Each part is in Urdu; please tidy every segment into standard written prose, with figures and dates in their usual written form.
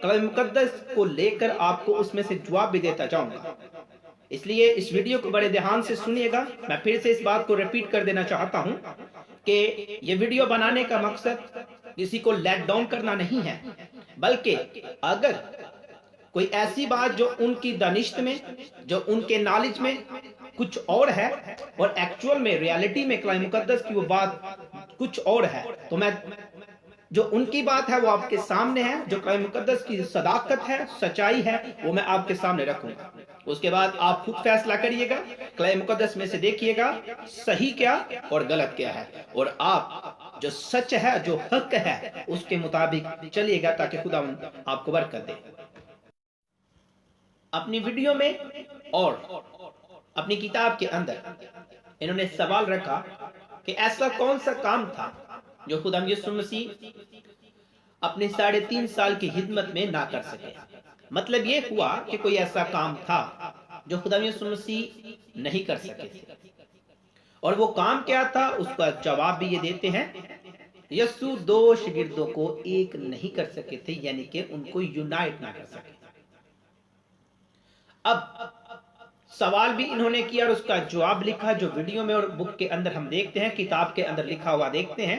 کلام مقدس کو لے کر آپ کو اس میں سے جواب بھی دیتا جاؤں گا. اس لیے اس ویڈیو کو بڑے دھیان سے سنیے گا. میں پھر سے اس بات کو ریپیٹ کر دینا چاہتا ہوں کہ یہ ویڈیو بنانے کا مقصد کسی کو لیٹ ڈاؤن کرنا نہیں ہے، بلکہ اگر کوئی ایسی بات جو ان کی دانشت میں، جو ان کے نالج میں کچھ اور ہے، اور ایکچول میں ریالٹی میں کلام مقدس کی وہ بات کچھ اور ہے، تو میں جو ان کی بات ہے وہ آپ کے سامنے ہے، جو کلام مقدس کی صداقت ہے، سچائی ہے، وہ میں آپ کے سامنے رکھوں گا. اس کے بعد آپ خود فیصلہ کریے گا، کلام مقدس میں سے دیکھیے گا صحیح کیا اور غلط کیا ہے، اور آپ جو سچ ہے، جو حق ہے، اس کے مطابق چلیے گا تاکہ خدا آپ کو برکت دے. اپنی ویڈیو میں اور اپنی کتاب کے اندر انہوں نے سوال رکھا کہ ایسا کون سا کام تھا جو خدا یسوع مسیح اپنے 3.5 سال کی خدمت میں نہ کر سکے. مطلب یہ ہوا کہ کوئی ایسا کام تھا جو خدا یسوع مسیح نہیں کر سکے تھے، اور وہ کام کیا تھا اس کا جواب بھی یہ دیتے ہیں. یسوع 2 شاگردوں کو ایک نہیں کر سکے تھے، یعنی کہ ان کو یونائٹ نہ کر سکے. اب سوال بھی انہوں نے کیا اور اس کا جواب لکھا، جو ویڈیو میں اور بک کے اندر ہم دیکھتے ہیں، کتاب کے اندر لکھا ہوا دیکھتے ہیں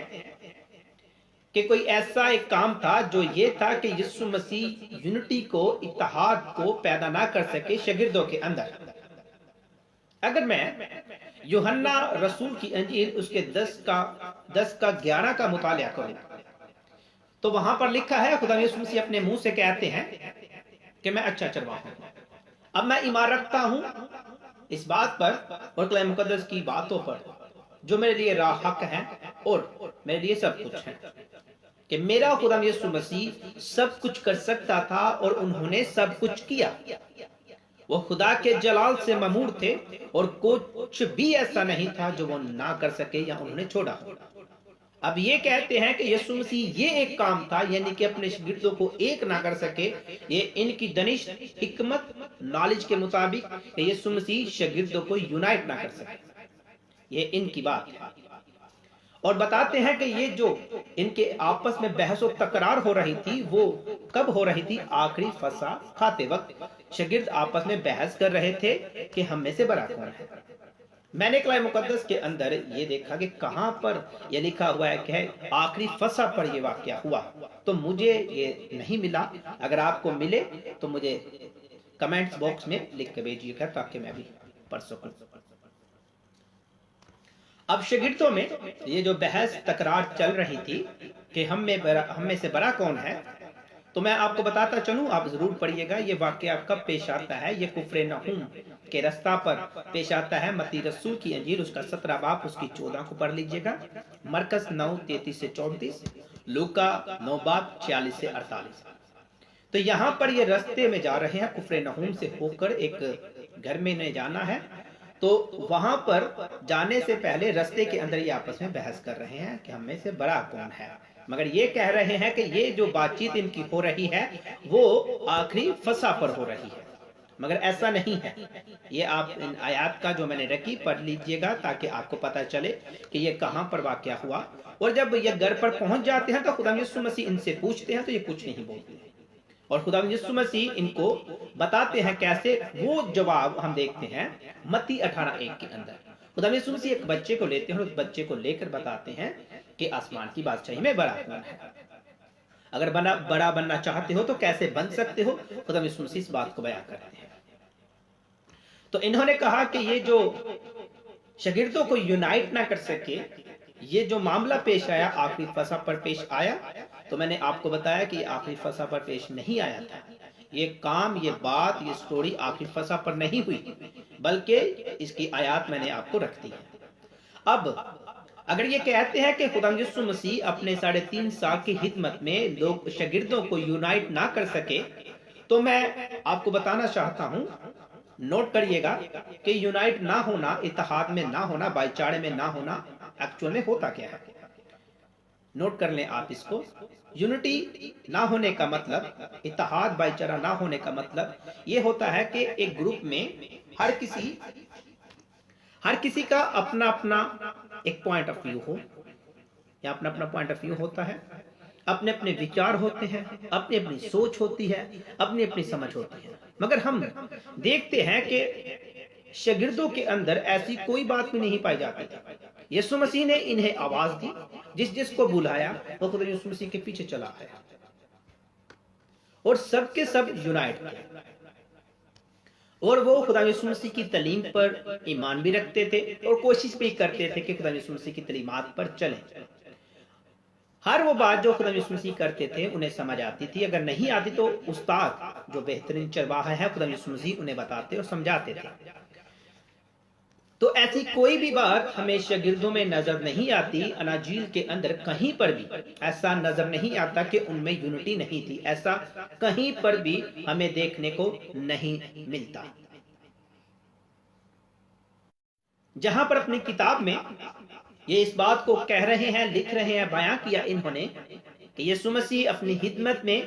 کہ کوئی ایسا ایک کام تھا جو یہ تھا کہ یسوع مسیح یونٹی کو، اتحاد کو پیدا نہ کر سکے شاگردوں کے اندر. اگر میں یوحنا رسول کی انجیل اس کے 10:11 کا مطالعہ کروں تو وہاں پر لکھا ہے، خدا یسوع مسیح اپنے منہ سے کہتے ہیں کہ میں اچھا چرواہا ہوں. اب میں ایمان رکھتا ہوں اس بات پر اور کلام مقدس کی باتوں پر جو میرے لیے راہ حق ہیں اور میرے لیے سب کچھ ہے، کہ میرا خدا یسوع مسیح سب کچھ کر سکتا تھا اور انہوں نے سب کچھ کیا. وہ خدا کے جلال سے ممور تھے اور کچھ بھی ایسا نہیں تھا جو وہ نہ کر سکے یا انہوں نے چھوڑا. اب یہ کہتے ہیں کہ یسوع مسیح یہ ایک کام تھا، یعنی کہ اپنے شاگردوں کو ایک نہ کر سکے. یہ ان کی دانش، حکمت، نالج کے مطابق کہ یسوع مسیح شاگردوں کو یونائٹ نہ کر سکے، یہ ان کی بات ہے. اور بتاتے ہیں کہ یہ جو ان کے آپس میں بحث و تکرار ہو رہی تھی وہ کب ہو رہی تھی؟ آخری فصح کھاتے وقت شاگرد آپس میں بحث کر رہے تھے کہ ہم میں سے بڑا کون ہے. میں نے کلام مقدس کے اندر یہ دیکھا کہ کہاں پر یہ لکھا ہوا ہے کہ آخری فصح پر یہ واقعہ ہوا، تو مجھے یہ نہیں ملا. اگر آپ کو ملے تو مجھے کمنٹس باکس میں لکھ کے بھیجیے گا تاکہ میں بھی پڑھ سکوں. اب شاگردوں میں یہ جو بحث تکرار چل رہی تھی کہ ہم میں سے بڑا کون ہے، تو میں آپ کو بتاتا چلوں، آپ ضرور پڑھیے گا. یہ واقعہ کب پیش آتا ہے؟ یہ کفر نحوم کے رستہ پر پیش آتا ہے. متی رسول کی انجیل اس کا 17 باب اس کی 14 کو پڑھ لیجئے گا. مرکز 9:33 سے 34، لوکا 9 باب 46 سے 48. تو یہاں پر یہ رستے میں جا رہے ہیں، کفر نحوم سے ہو کر ایک گھر میں انہیں جانا ہے. تو وہاں پر جانے سے پہلے رستے کے اندر یہ آپس میں بحث کر رہے ہیں کہ ہم میں سے بڑا کون ہے، مگر یہ کہہ رہے ہیں کہ یہ جو بات چیت ان کی ہو رہی ہے وہ آخری فصح پر ہو رہی ہے، مگر ایسا نہیں ہے. یہ آپ ان آیات کا جو میں نے رکھی پڑھ لیجئے گا تاکہ آپ کو پتہ چلے کہ یہ کہاں پر واقعہ ہوا. اور جب یہ گھر پر پہنچ جاتے ہیں تو خدا یسوع مسیح ان سے پوچھتے ہیں تو یہ کچھ نہیں بولتے، اور خدا یسوع مسیح ان کو بتاتے ہیں کیسے. وہ جواب ہم دیکھتے ہیں متی 18:1 کے اندر. خدا یسوع مسیح ایک بچے کو لیتے ہیں اور اس بچے کو لے کر بتاتے ہیں کہ آسمان کی بادشاہی میں بڑا کون ہے. اگر بڑا بننا چاہتے ہو تو کیسے بن سکتے ہو؟ خدا یسوع مسیح اس بات کو بیان کرتے ہیں. تو انہوں نے کہا کہ یہ جو شاگردوں کو یونائٹ نہ کر سکے، یہ جو معاملہ پیش آیا آخری فصح پر پیش آیا. تو میں نے آپ کو بتایا کہ آخری فصح پر پیش نہیں آیا تھا. یہ کام، یہ بات، یہ سٹوری آخری فصح پر نہیں ہوئی، بلکہ اس کی آیات میں نے آپ کو رکھ دی ہے. اب اگر یہ کہتے ہیں کہ خدا یسوع مسیح اپنے 3.5 سال کی خدمت میں لوگ شاگردوں کو یونائٹ نہ کر سکے، تو میں آپ کو بتانا چاہتا ہوں، نوٹ کریے گا کہ یونائٹ نہ ہونا، اتحاد میں نہ ہونا، بھائی چارے میں نہ ہونا ایکچوئل میں ہوتا کیا ہے. نوٹ کر لیں آپ اس کو. یونٹی نہ ہونے کا مطلب، اتحاد بھائی چارہ نہ ہونے کا مطلب یہ ہوتا ہے کہ ایک گروپ میں ہر کسی کا اپنا اپنا ایک پوائنٹ آف ویو ہو، یا اپنا اپنا پوائنٹ آف ویو ہوتا ہے. اپنے اپنے وچار ہوتے ہیں، اپنی اپنی سوچ ہوتی ہے، اپنی اپنی سمجھ ہوتی ہے، مگر ہم دیکھتے ہیں کہ شاگردوں کے اندر ایسی کوئی بات بھی نہیں پائی جاتی تھی۔ یسوع مسیح نے انہیں آواز دی، جس جس کو بلایا وہ خدا یسوع مسیح کے پیچھے چلا آیا، اور سب کے سب یونائٹ تھے، اور وہ خدا یسوع مسیح کی تعلیم پر ایمان بھی رکھتے تھے اور کوشش بھی کرتے تھے کہ خدا یسوع مسیح کی تعلیمات پر چلیں۔ ہر وہ بات جو خدا یسوع مسیح کرتے تھے انہیں سمجھ آتی تھی، اگر نہیں آتی تو استاد جو بہترین چرواہا ہے خدا یسوع مسیح انہیں بتاتے اور سمجھاتے تھے۔ تو ایسی کوئی بھی بات ہمیں شاگردوں میں نظر نہیں آتی، اناجیل کے اندر کہیں پر بھی ایسا نظر نہیں آتا کہ ان میں یونٹی نہیں تھی، ایسا کہیں پر بھی ہمیں دیکھنے کو نہیں ملتا۔ جہاں پر اپنی کتاب میں یہ اس بات کو کہہ رہے ہیں، لکھ رہے ہیں، بیان کیا انہوں نے کہ یسوع مسیح اپنی خدمت میں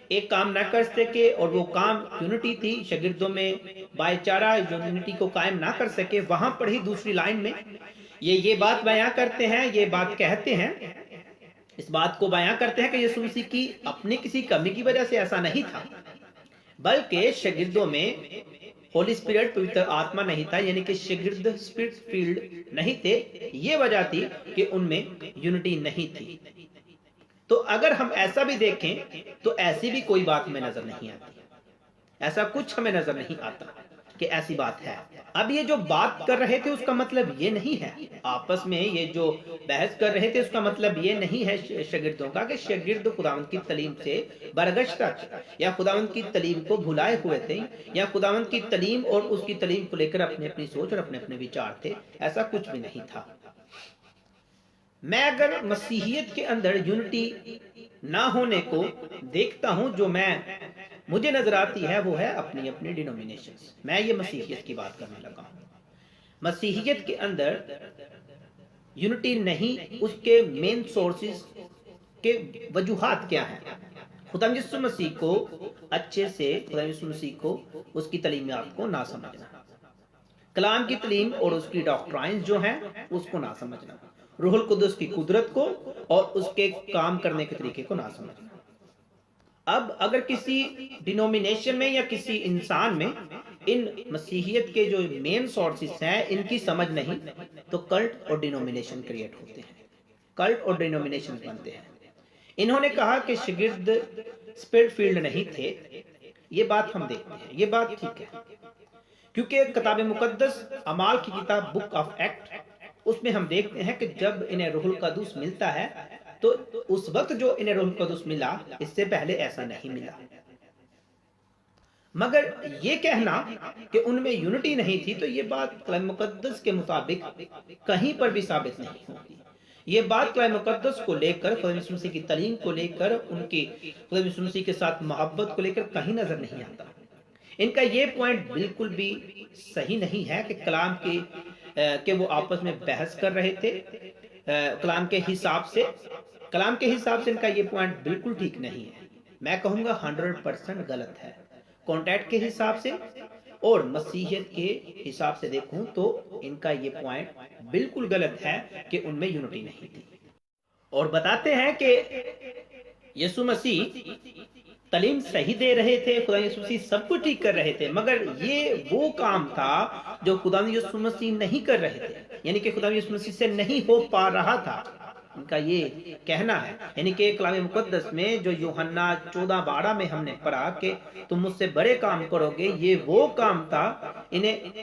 ایک کام نہ کر سکے، اور وہ کام یونٹی تھی، شاگردوں میں بھائی چارہ یونٹی کو قائم نہ کر سکے۔ وہاں پر ہی دوسری لائن میں یہ بات بیان کرتے ہیں، یہ بات کہتے ہیں، اس بات کو بیان کرتے ہیں کہ یسوع مسیح کی اپنی کسی کمی کی وجہ سے ایسا نہیں تھا، بلکہ شاگردوں میں ہولی اسپرٹ پوتر آتما نہیں تھا، یعنی کہ شاگرد اسپرٹ فیلڈ نہیں تھے، یہ وجہ تھی کہ ان میں یونٹی نہیں تھی۔ تو اگر ہم ایسا بھی دیکھیں تو ایسی بھی کوئی بات ہمیں نظر نہیں آتی، ایسا کچھ ہمیں نظر نہیں آتا کہ ایسی بات ہے۔ اب یہ جو بات کر رہے تھے اس کا مطلب یہ نہیں ہے، آپس میں یہ جو بحث کر رہے تھے اس کا مطلب یہ نہیں ہے شاگردوں کا کہ شاگرد خداوند کی تعلیم سے برگشتہ یا خداوند کی تعلیم کو بھلائے ہوئے تھے، یا خداوند کی تعلیم اور اس کی تعلیم کو لے کر اپنی اپنی سوچ اور اپنے اپنے وچار تھے، ایسا کچھ بھی نہیں تھا۔ میں اگر مسیحیت کے اندر یونٹی نہ ہونے کو دیکھتا ہوں، جو مجھے نظر آتی ہے وہ ہے اپنی اپنی ڈینومینیشنز۔ میں یہ مسیحیت کی بات کرنے لگا ہوں۔ مسیحیت کے اندر یونٹی نہیں، اس کے مین سورسز کے وجوہات کیا ہیں؟ خدا یسوع مسیح کو اچھے سے، خدا یسوع مسیح کو اس کی تعلیمات کو نہ سمجھنا، کلام کی تعلیم اور اس کی ڈاکٹرائنز جو ہیں اس کو نہ سمجھنا، روح القدس کی قدرت کو اور اس کے کام کرنے کے طریقے کو نہ سمجھنا۔ اب اگر کسی ڈینومینیشن میں یا کسی انسان میں ان مسیحیت کے جو مین سورسز ہیں ان کی سمجھ نہیں تو کلٹ اور ڈینومینیشن کریٹ ہوتے ہیں، کلٹ اور ڈینومینیشن بنتے ہیں۔ انہوں نے کہا کہ شاگرد اسپرٹ فیلڈ نہیں تھے، یہ بات ہم دیکھتے ہیں، یہ بات ٹھیک ہے، کیونکہ کتاب مقدس اعمال کی کتاب بک آف ایکٹ، اس میں ہم دیکھتے ہیں کہ جب انہیں روح القدس ملتا ہے تو اس وقت جو انہیں روح القدس ملا، اس سے پہلے ایسا نہیں ملا۔ مگر یہ کہنا کہ ان میں یونٹی نہیں تھی تو یہ بات کلام مقدس کے مطابق کہیں پر بھی ثابت نہیں ہوتی۔ یہ بات کلام مقدس کو لے کر، خدا یسوع مسیح کی تعلیم کو لے کر، ان کی خدا یسوع مسیح کے ساتھ محبت کو لے کر کہیں نظر نہیں آتا۔ ان کا یہ پوائنٹ بالکل بھی صحیح نہیں ہے کہ کلام کہ وہ آپس میں بحث کر رہے تھے کلام کے حساب سے ان کا یہ پوائنٹ بالکل ٹھیک نہیں ہے، میں کہوں گا 100% غلط ہے۔ کانٹیکٹ کے حساب سے اور مسیحیت کے حساب سے دیکھوں تو ان کا یہ پوائنٹ بالکل غلط ہے کہ ان میں یونٹی نہیں تھی، اور بتاتے ہیں کہ یسوع مسیح تعلیم صحیح دے رہے تھے، خدا یسوع مسیح سب کچھ ٹھیک کر رہے تھے، مگر یہ وہ کام تھا جو خدا یسوع مسیح نہیں کر رہے تھے، یعنی کہ خدا یسوع مسیح سے نہیں ہو پا رہا تھا، ان کا یہ کہنا ہے۔ یعنی کہ کلام مقدس میں جو یوحنا 14:12 میں ہم نے پڑھا کہ تم مجھ سے بڑے کام کرو گے، یہ وہ کام تھا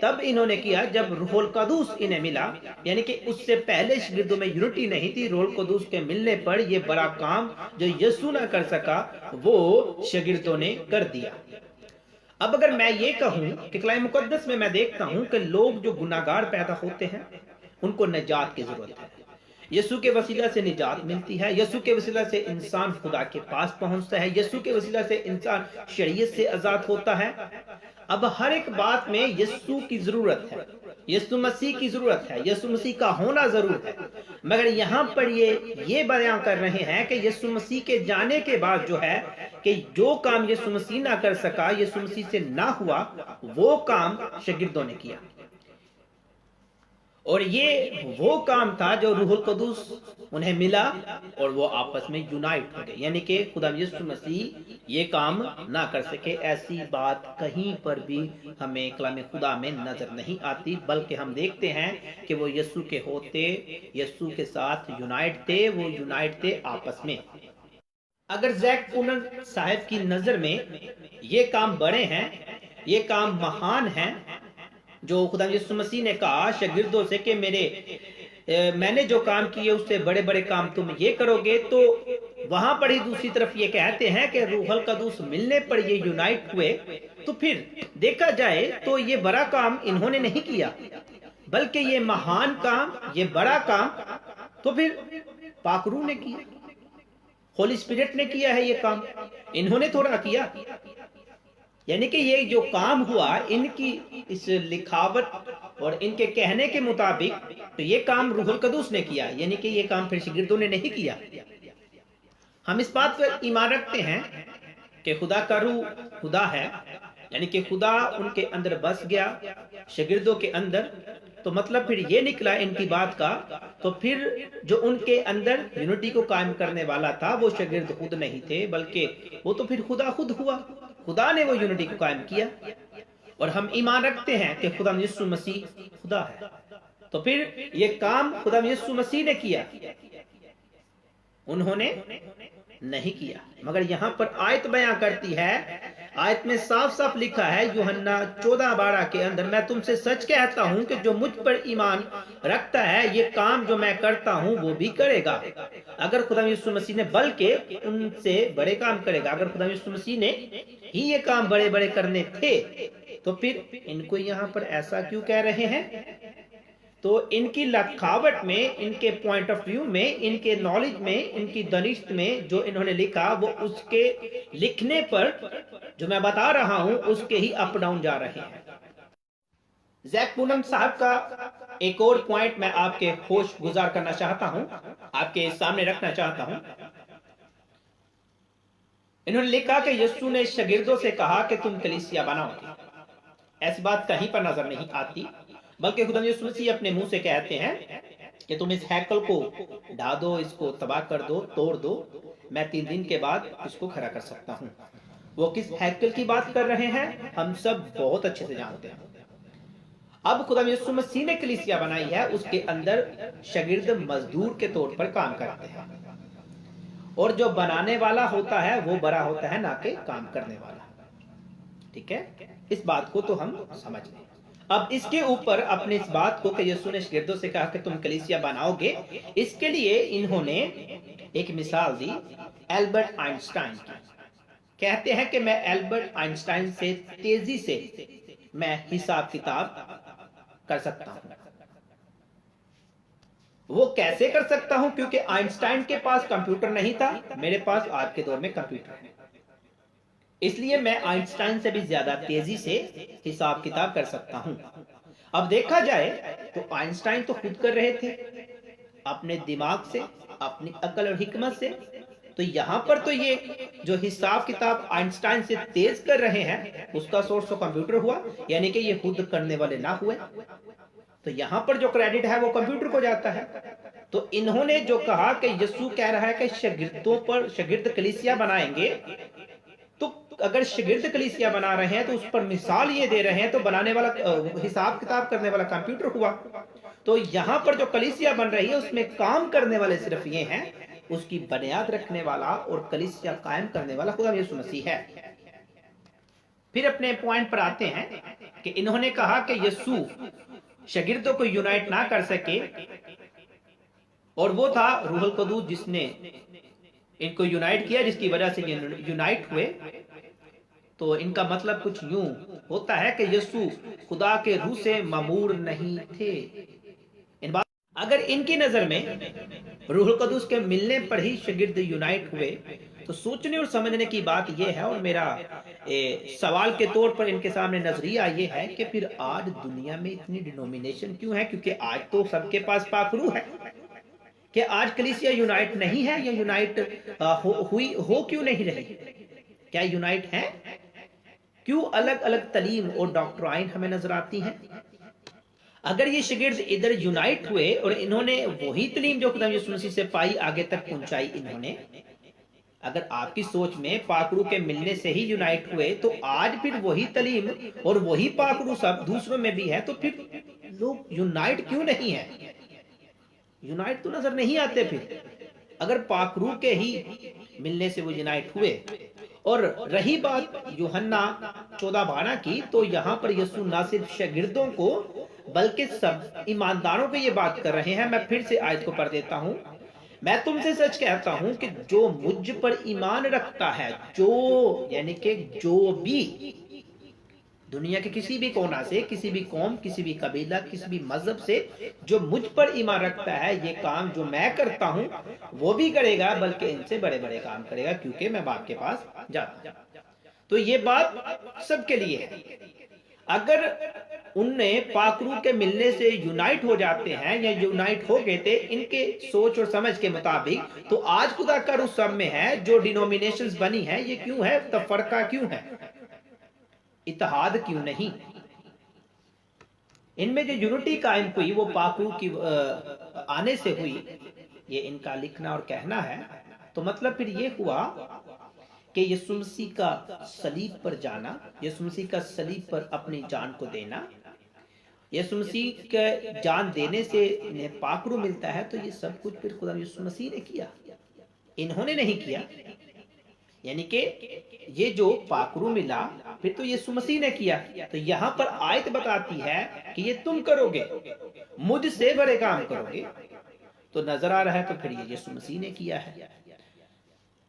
تب انہوں نے کیا جب روح القدس انہیں ملا، یعنی کہ اس سے پہلے شاگردوں میں یونٹی نہیں تھی، روح القدس کے ملنے پر یہ بڑا کام جو یسوع نہ کر سکا وہ شاگردوں نے کر دیا۔ اب اگر میں یہ کہوں کہ کلام مقدس میں دیکھتا ہوں کہ لوگ جو گناہگار پیدا ہوتے ہیں ان کو نجات کی ضرورت ہے، یسوع کے وسیلہ سے نجات ملتی ہے، یسوع کے وسیلہ سے انسان خدا کے پاس پہنچتا ہے، یسوع کے وسیلہ سے انسان شریعت سے آزاد ہوتا ہے۔ اب ہر ایک بات میں یسوع کی ضرورت ہے، یسوع مسیح کی ضرورت ہے، یسوع مسیح کا ہونا ضرور ہے، مگر یہاں پر یہ بیان کر رہے ہیں کہ یسوع مسیح کے جانے کے بعد جو ہے کہ جو کام یسوع مسیح نہ کر سکا، یسوع مسیح سے نہ ہوا، وہ کام شاگردوں نے کیا، اور یہ وہ کام تھا جو روح القدس انہیں ملا اور وہ آپس میں یونائٹ ہو گئے، یعنی کہ خدا یسوع مسیح یہ کام نہ کر سکے۔ ایسی بات کہیں پر بھی ہمیں کلام خدا میں نظر نہیں آتی، بلکہ ہم دیکھتے ہیں کہ وہ یسوع کے ہوتے، یسوع کے ساتھ یونائٹ تھے، وہ یونائٹ تھے آپس میں۔ اگر زیک پونن صاحب کی نظر میں یہ کام بڑے ہیں، یہ کام مہان ہیں، جو خدا یسوع مسیح نے کہا شاگردوں سے کہ میں نے جو کام کیے اس سے بڑے بڑے کام تم یہ کرو گے، تو وہاں پر ہی دوسری طرف یہ کہتے ہیں کہ روح القدس ملنے پر یہ یونائٹ ہوئے، تو پھر دیکھا جائے تو یہ بڑا کام انہوں نے نہیں کیا، بلکہ یہ مہان کام، یہ بڑا کام تو پھر پاک روح نے کیا، ہولی اسپرٹ نے کیا ہے یہ کام، انہوں نے تھوڑا کیا۔ یعنی کہ یہ جو کام ہوا ان کی اس لکھاوٹ اور ان کے کہنے کے مطابق تو یہ کام روح القدس نے کیا، یعنی کہ یہ کام پھر شاگردوں نے نہیں کیا۔ ہم اس بات پر ایمان رکھتے ہیں کہ خدا کا روح خدا ہے، یعنی کہ خدا ان کے اندر بس گیا شاگردوں کے اندر، تو مطلب پھر یہ نکلا ان کی بات کا، تو پھر جو ان کے اندر یونٹی کو قائم کرنے والا تھا وہ شاگرد خود نہیں تھے، بلکہ وہ تو پھر خدا خود ہوا، خدا نے وہ یونٹی کو قائم کیا۔ اور ہم ایمان رکھتے ہیں کہ خدا یسوع مسیح خدا ہے، تو پھر یہ کام خدا یسوع مسیح نے کیا، انہوں نے نہیں کیا۔ مگر یہاں پر آیت بیان کرتی ہے، آیت میں صاف صاف لکھا ہے یوحنا 14:12 کے اندر، میں تم سے سچ کہتا ہوں کہ جو مجھ پر ایمان رکھتا ہے یہ کام جو میں کرتا ہوں وہ بھی کرے گا، اگر خدا یسوع مسیح نے، بلکہ ان سے بڑے کام کرے گا۔ اگر خدا یسوع مسیح نے ہی یہ کام بڑے بڑے کرنے تھے تو پھر ان کو یہاں پر ایسا کیوں کہہ رہے ہیں؟ تو ان کی لکھاوٹ میں، ان کے پوائنٹ آف ویو میں، ان کے نالج میں، ان کی دانش میں جو انہوں نے لکھا، وہ اس کے لکھنے پر جو میں بتا رہا ہوں اس کے ہی اپ ڈاؤن جا رہے ہیں۔ زیک پونن صاحب کا ایک اور پوائنٹ میں آپ کے ہوش گزار کرنا چاہتا ہوں، آپ کے سامنے رکھنا چاہتا ہوں۔ انہوں نے لکھا کہ یسوع نے شاگردوں سے کہا کہ تم کلیسیا بناؤ گے۔ ایسی بات کہیں پر نظر نہیں آتی، بلکہ خدا یسوع مسیح اپنے منہ سے کہتے ہیں کہ تم اس ہیکل کو ڈھا دو، اس کو تباہ کر دو، توڑ دو، میں 3 دن کے بعد اس کو کھڑا کر سکتا ہوں۔ وہ کس ہیکل کی بات کر رہے ہیں ہم سب بہت اچھے سے جانتے ہیں۔ اب خدا یسوع مسیح نے کلیسیا بنائی ہے، اس کے اندر شاگرد مزدور کے طور پر کام کرتے ہیں، اور جو بنانے والا ہوتا ہے وہ بڑا ہوتا ہے، نہ کہ کام کرنے والا۔ ٹھیک ہے، اس بات کو تو ہم سمجھ لیں۔ اب اس کے اوپر اپنے اس بات کو کہ یسوع نے شاگردوں سے کہا کہ تم کلیسیا بناؤ گے، اس کے لیے انہوں نے ایک مثال دی البرٹ آئنسٹائن کی۔ کہتے ہیں کہ میں البرٹ آئنسٹائن سے تیزی سے میں حساب کتاب کر سکتا ہوں۔ وہ کیسے کر سکتا ہوں؟ کیونکہ آئنسٹائن کے پاس کمپیوٹر نہیں تھا، میرے پاس آج کے دور میں کمپیوٹر ہے، اس لیے میں آئنسٹائن سے بھی زیادہ تیزی سے حساب کتاب کر سکتا ہوں۔ اب دیکھا جائے تو آئنسٹائن تو خود کر رہے تھے اپنے دماغ سے، اپنی عقل اور حکمت سے، تو یہاں پر تو یہ جو حساب کتاب آئنسٹائن سے تیز کر رہے ہیں اس کا سورس تو کمپیوٹر ہوا، یعنی کہ یہ خود کرنے والے نہ ہوئے، تو یہاں پر جو کریڈٹ ہے وہ کمپیوٹر کو جاتا ہے۔ تو انہوں نے جو کہا کہ یسوع کہہ رہا ہے کہ شاگرد کلیسیا بنائیں گے، تو اگر شاگرد کلیسیا بنا رہے ہیں تو اس پر مثال یہ دے رہے ہیں، تو بنانے والا، حساب کتاب کرنے والا کمپیوٹر ہوا، تو یہاں پر جو کلیسیا بن رہی ہے اس میں کام کرنے والے صرف یہ ہیں، اس کی بنیاد رکھنے والا اور کلیسیا قائم کرنے والا خدا یسوع مسیح ہے۔ پھر اپنے پوائنٹ پر آتے ہیں کہ انہوں نے کہا کہ یسوع شاگردوں کو یونائٹ نہ کر سکے، اور وہ تھا روح القدس جس نے ان کو یونائٹ کیا، جس کی وجہ سے یہ یونائٹ ہوئے۔ تو ان کا مطلب کچھ یوں ہوتا ہے کہ یسوع خدا کے روح سے مامور نہیں تھے۔ اگر ان کی نظر میں روح القدس کے ملنے پر ہی شاگرد یونائٹ ہوئے، تو سوچنے اور سمجھنے کی بات یہ ہے، اور میرا سوال کے طور پر ان کے سامنے نظریہ یہ ہے کہ پھر آج دنیا میں اتنی ڈینومینیشن کیوں ہے؟ کیونکہ آج تو سب کے پاس پاک روح ہے، کہ آج کلیسیا یونائٹ نہیں ہے، یا یونائٹ ہو کیوں نہیں رہی؟ کیا یونائٹ ہے؟ کیوں الگ الگ تعلیم اور ڈاکٹرائن ہمیں نظر آتی ہیں؟ اگر یہ شاگرد ادھر یونائٹ ہوئے اور انہوں نے وہی تعلیم جو خدا یسوع مسیح سے پائی آگے تک پہنچائی انہوں نے، اگر آپ کی سوچ میں پاک روح کے ملنے سے ہی یونائٹ ہوئے تو آج پھر وہی تعلیم اور وہی پاک روح سب دوسروں میں بھی ہے، تو پھر لوگ یونائٹ کیوں نہیں ہیں؟ یونائٹ تو نظر نہیں آتے پھر اگر پاک روح کے ہی ملنے سے وہ یونائٹ ہوئے۔ اور رہی بات یوحنا 14:12 کی، تو یہاں پر یسوع نہ صرف شاگردوں کو بلکہ سب ایمانداروں پہ یہ بات کر رہے ہیں۔ میں پھر سے آیت کو پڑھ دیتا ہوں، میں تم سے سچ کہتا ہوں کہ جو مجھ پر ایمان رکھتا ہے، جو یعنی کہ جو بھی دنیا کے کسی بھی کونا سے، کسی بھی قوم، کسی بھی قبیلہ، کسی بھی مذہب سے جو مجھ پر ایمان رکھتا ہے، یہ کام جو میں کرتا ہوں وہ بھی کرے گا، بلکہ ان سے بڑے بڑے کام کرے گا، کیونکہ میں باپ کے پاس جاتا ہوں۔ تو یہ بات سب کے لیے ہے۔ اگر ان نے پاک روح کے ملنے سے یونائٹ ہو جاتے ہیں یا یونائٹ ہو گئے تھے ان کے سوچ اور سمجھ کے مطابق، تو آج خدا کا روح سب میں ہے۔ جو ڈینومینیشنز بنی ہیں یہ کیوں ہے؟ تفرقہ کیوں ہے؟ اتحاد کیوں نہیں؟ ان میں جو یونٹی قائم ہوئی وہ پاک روح کی آنے سے ہوئی، یہ ان کا لکھنا اور کہنا ہے۔ تو مطلب پھر یہ ہوا کہ یسوع مسیح کا صلیب پر جانا، یسوع مسیح کا صلیب پر اپنی جان کو دینا، یسوع مسیح کے جان دینے سے انہیں پاک روح ملتا ہے، تو یہ سب کچھ پھر خدا یسوع مسیح نے کیا، انہوں نے نہیں کیا۔ یعنی کہ یہ جو پاک روح ملا پھر تو یسوع مسیح نے کیا۔ تو یہاں پر آیت بتاتی ہے کہ یہ تم کرو گے، مجھ سے بڑے کام کرو گے، تو نظر آ رہا ہے تو پھر یہ یسوع مسیح نے کیا ہے۔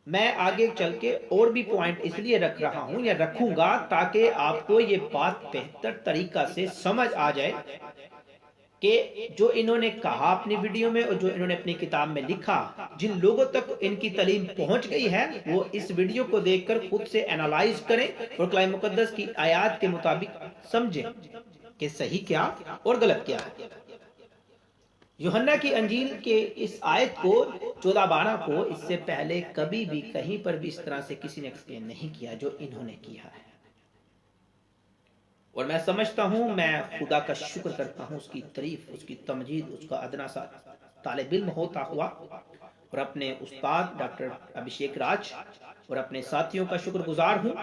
میں آگے چل کے اور بھی پوائنٹ اس لیے رکھ رہا ہوں یا رکھوں گا تاکہ آپ کو یہ بات بہتر طریقہ سے سمجھ آ جائے کہ جو انہوں نے کہا اپنی ویڈیو میں اور جو انہوں نے اپنی کتاب میں لکھا، جن لوگوں تک ان کی تعلیم پہنچ گئی ہے وہ اس ویڈیو کو دیکھ کر خود سے انالائز کریں اور کلام مقدس کی آیات کے مطابق سمجھیں کہ صحیح کیا اور غلط کیا ہے۔ یوحنا کی انجیل کے اس آیت کو 14:12 کو اس سے پہلے کبھی بھی کہیں پر بھی اس طرح سے کسی نے ایکسپلین نہیں کیا جو انہوں نے کیا ہے۔ اور میں سمجھتا ہوں، میں خدا کا شکر کرتا ہوں، اس کی تعریف، اس کی تمجید، اس کا ادنا سا طالب علم ہوتا ہوا، اور اپنے استاد ڈاکٹر ابھیشیک راج اور اپنے ساتھیوں کا شکر گزار ہوں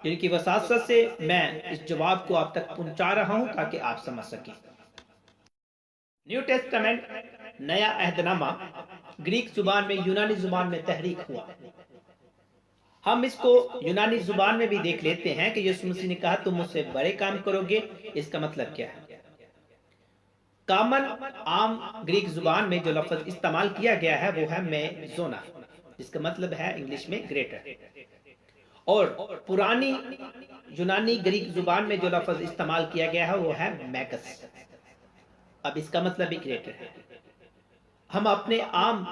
جن کی وساطت سے میں اس جواب کو آپ تک پہنچا رہا ہوں تاکہ آپ سمجھ سکیں۔ نیو ٹیسٹمنٹ، نیا عہد نامہ، گریک زبان میں، یونانی زبان میں تحریک ہوا۔ ہم اس کو یونانی زبان میں بھی دیکھ لیتے ہیں کہ یسوع مسیح نے کہا تم مجھ سے بڑے کام کرو گے۔ اس کا مطلب کیا ہے؟ کامن عام گریک زبان میں جو لفظ استعمال کیا گیا ہے وہ ہے میزونا، جس کا مطلب ہے انگلش میں گریٹر، اور پرانی یونانی گریک زبان میں جو لفظ استعمال کیا گیا ہے وہ ہے میگس۔ اب اس کا مطلب بھی گریٹر ہے۔ ہم اپنے عام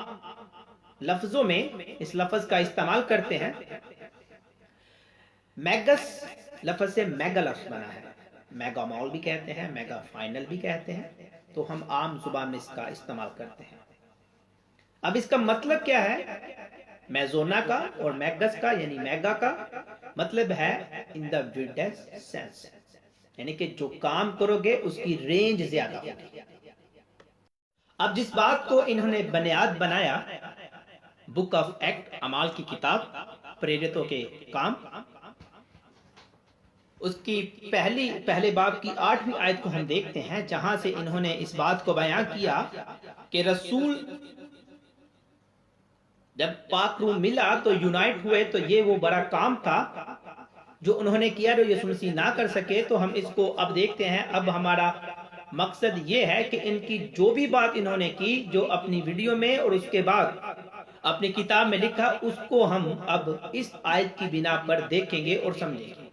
لفظوں میں اس لفظ کا استعمال کرتے ہیں۔ میگس لفظ سے میگا لفظ بنا ہے، میگا مال بھی کہتے ہیں، میگا فائنل بھی کہتے ہیں، تو ہم عام زبان میں اس کا استعمال کرتے ہیں۔ اب اس کا مطلب کیا ہے؟ میزونا کا اور میگس کا یعنی میگا کا مطلب ہے ان دا ویڈسٹ سینس، یعنی کہ جو کام کرو گے اس کی رینج زیادہ ہوگی۔ اب جس بات کو انہوں نے بنیاد بنایا، بک آف ایکٹ، اعمال کی کتاب، پریرتوں کے کام، اس کی پہلے باب کی 8ویں آیت کو ہم دیکھتے ہیں جہاں سے انہوں نے اس بات کو بیان کیا کہ رسول جب پاک روح ملا تو یونائٹ ہوئے، تو یہ وہ بڑا کام تھا جو انہوں نے کیا جو یسوع مسیح نہ کر سکے۔ تو ہم اس کو اب دیکھتے ہیں۔ اب ہمارا مقصد یہ ہے کہ ان کی جو بھی بات انہوں نے کی، جو اپنی ویڈیو میں اور اس کے بعد اپنی کتاب میں لکھا، اس کو ہم اب اس آیت کی بنا پر دیکھیں گے اور سمجھیں گے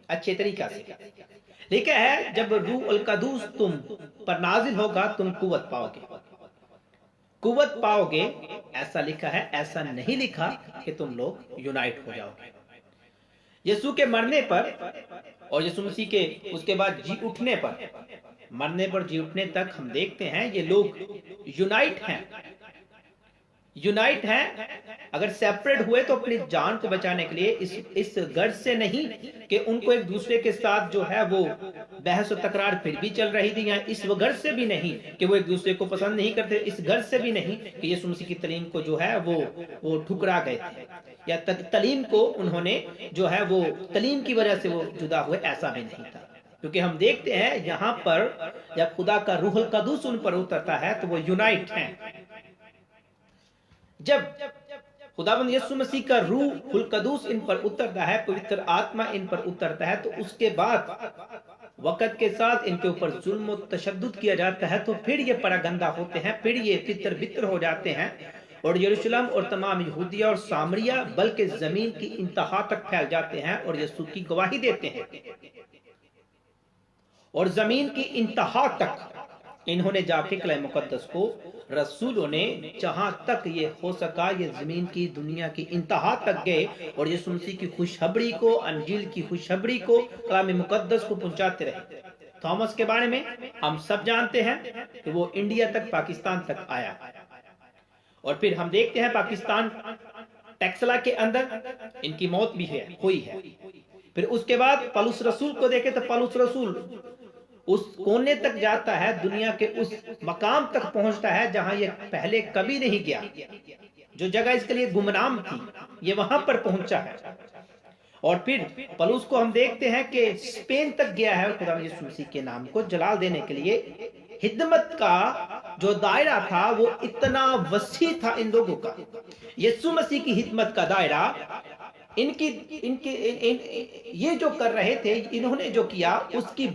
اچھے طریقہ سے۔ لکھا ہے جب روح القدوس تم پر نازل ہوگا تم قوت پاؤ گے۔ قوت پاؤ گے ایسا لکھا ہے، ایسا نہیں لکھا کہ تم لوگ یونائٹ ہو جاؤ گے۔ یسوع کے مرنے پر اور یسوع مسیح کے اس کے بعد جی اٹھنے پر، مرنے پر جی اٹھنے تک ہم دیکھتے ہیں یہ لوگ یونائٹ ہیں اگر سیپریٹ ہوئے تو اپنی جان کو بچانے کے لیے اس غرض سے نہیں کہ ان کو ایک دوسرے کے ساتھ جو ہے وہ بحث و تکرار پھر بھی چل رہی تھی، یا اس غرض سے بھی نہیں کہ وہ ایک دوسرے کو پسند نہیں کرتے، اس غرض سے بھی نہیں کہ یسوع مسیح کی تعلیم کو جو ہے وہ ٹھکرا گئے تھے، یا تعلیم کو انہوں نے جو ہے وہ تعلیم کی وجہ سے وہ جدا ہوئے، ایسا بھی نہیں تھا۔ کیونکہ ہم دیکھتے ہیں یہاں پر جب خدا کا روح القدس ان پر اترتا ہے تو وہ یونائٹ ہیں۔ جب خداوند یسوع مسیح کا روح القدس ان پر اترتا ہے، پوتر آتما ان پر اترتا ہے، تو اس کے بعد وقت کے ساتھ ان کے اوپر ظلم و تشدد کیا جاتا ہے، تو پھر یہ پراگندہ ہوتے ہیں، پھر یہ تتر بتر ہو جاتے ہیں، اور یروشلم اور تمام یہودیہ اور سامریہ بلکہ زمین کی انتہا تک پھیل جاتے ہیں اور یسوع کی گواہی دیتے ہیں، اور زمین کی انتہا تک انہوں نے جا کے کلام مقدس کو، رسولوں نے جہاں تک یہ ہو سکا یہ زمین کی دنیا کی انتہا تک گئے اور یسوع مسیح کی خوشخبری کو، انجیل کی خوشخبری کو، کلام مقدس کو پہنچاتے رہے۔ تھامس کے بارے میں ہم سب جانتے ہیں کہ وہ انڈیا تک، پاکستان تک آیا، اور پھر ہم دیکھتے ہیں پاکستان ٹیکسلا کے اندر ان کی موت بھی ہوئی ہے۔ پھر اس کے بعد پولس رسول کو دیکھیں تو پولس رسول اس کونے تک جاتا ہے، دنیا کے اس مقام تک پہنچتا ہے جہاں یہ پہلے کبھی نہیں گیا، جو جگہ اس کے لیے گمنام تھی، یہ وہاں پر پہنچا ہے۔ اور پھر پولس کو ہم دیکھتے ہیں کہ اسپین تک گیا ہے، خدا یسوع مسیح کے نام کو جلال دینے کے لیے۔ خدمت کا جو دائرہ تھا وہ اتنا وسیع تھا ان لوگوں کا، یسوع مسیح کی خدمت کا دائرہ، یہ جو کر رہے تھے، انہوں نے جو کیا، اس کی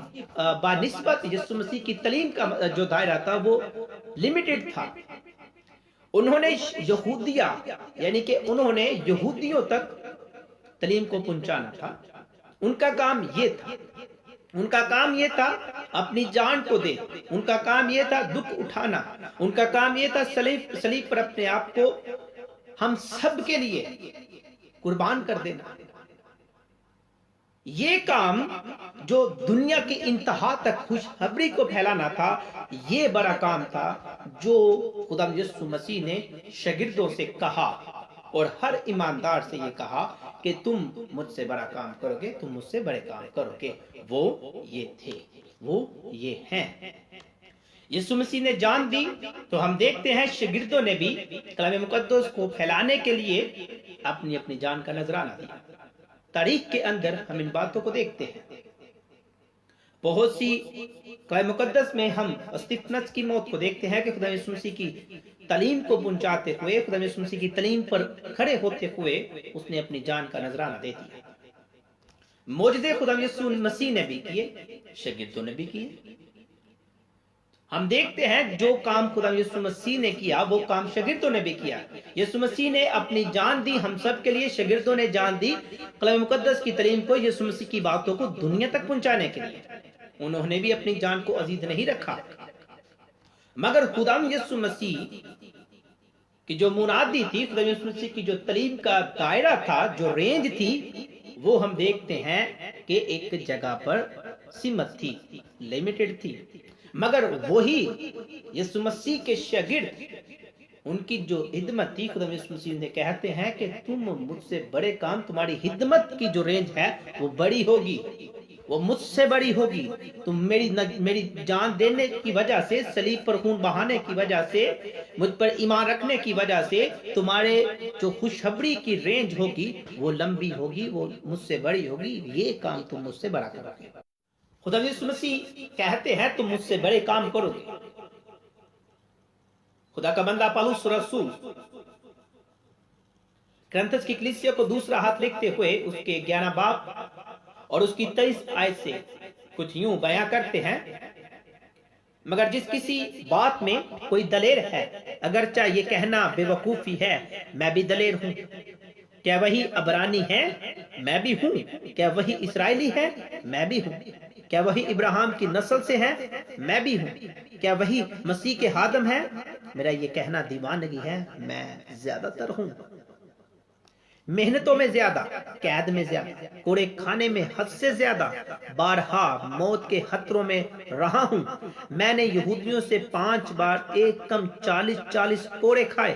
بنسبت یسوع مسیح کی تعلیم کا جو دائرہ تھا وہ لیمیٹڈ تھا۔ انہوں نے یہودیہ یعنی کہ انہوں نے یہودیوں تک تعلیم کو پہنچانا تھا، ان کا کام یہ تھا، ان کا کام یہ تھا اپنی جان کو دے، ان کا کام یہ تھا دکھ اٹھانا، ان کا کام یہ تھا صلیب پر اپنے آپ کو ہم سب کے لیے قربان کر دینا۔ یہ کام جو دنیا کی انتہا تک خوشخبری کو پھیلانا تھا، یہ بڑا کام تھا جو خدا یسوع مسیح نے شاگردوں سے کہا، اور ہر ایماندار سے یہ کہا کہ تم مجھ سے بڑا کام کرو گے، تم مجھ سے بڑے کام کرو گے۔ وہ یہ تھے، وہ یہ ہیں۔ یسوع مسیح نے جان دی تو ہم دیکھتے ہیں شاگردوں نے بھی کلام مقدس کو پھیلانے کے لیے اپنی اپنی جان کا نذرانہ دیا۔ تاریخ کے اندر ہم ان باتوں کو دیکھتے ہیں۔ بہت سی کلام مقدس میں ہم استفنس کی موت کو دیکھتے ہیں کہ خدا یسوع مسیح کی تعلیم کو پہنچاتے ہوئے، خدا یسوع مسیح کی تعلیم پر کھڑے ہوتے ہوئے اس نے اپنی جان کا نذرانہ دے دیا۔ معجزے خدا یسوع مسیح نے بھی کیے، شاگردوں نے بھی کیے۔ ہم دیکھتے ہیں جو کام خدا یسوع مسیح نے کیا وہ کام شاگردوں نے بھی کیا۔ یسوع مسیح نے اپنی جان دی ہم سب کے لیے، شاگردوں نے جان دی کلام مقدس کی تعلیم کو، یسوع مسیح کی باتوں کو دنیا تک پہنچانے کے لیے۔ انہوں نے بھی اپنی جان کو عزیز نہیں رکھا، مگر خدا یسوع مسیح کی جو منادی تھی، خدا یسوع مسیح کی جو تعلیم کا دائرہ تھا، جو رینج تھی، وہ ہم دیکھتے ہیں کہ ایک جگہ پر سمت تھی، لیمیٹڈ تھی، مگر وہی یسوع مسیح کے شاگرد، ان کی جو خدمت تھی، خدا یسوع مسیح نے کہتے ہیں کہ تم مجھ سے بڑے کام، تمہاری خدمت کی جو رینج ہے وہ بڑی ہوگی، وہ مجھ سے بڑی ہوگی۔ تم میری جان دینے کی وجہ سے، صلیب پر خون بہانے کی وجہ سے، مجھ پر ایمان رکھنے کی وجہ سے تمہارے جو خوشخبری کی رینج ہوگی وہ لمبی ہوگی، وہ مجھ سے بڑی ہوگی، یہ کام تم مجھ سے بڑا کرو گے۔ خدا یسوع مسیح کہتے ہیں تم مجھ سے بڑے کام کرو گے۔ خدا کا بندہ پولس رسول کرنتھس کی کلیسیا کو دوسرا ہاتھ لکھتے ہوئے اس کے 11 باب اور اس کی 23 آیت سے کچھ یوں بیان کرتے ہیں، مگر جس کسی بات میں کوئی دلیر ہے، اگرچہ یہ کہنا بے وقوفی ہے میں بھی دلیر ہوں، کیا وہی عبرانی ہے میں بھی ہوں، کیا وہی اسرائیلی ہے میں بھی ہوں، کیا وہی ابراہیم کی نسل سے ہے میں بھی ہوں، کیا وہی مسیح کے خادم ہے، میرا یہ کہنا دیوانگی ہے میں زیادہ تر ہوں، محنتوں میں زیادہ، قید میں زیادہ، کوڑے کھانے میں حد سے زیادہ، بارہا موت کے خطروں میں رہا ہوں، میں نے یہودیوں سے 5 بار ایک کم 40 کوڑے کھائے،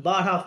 12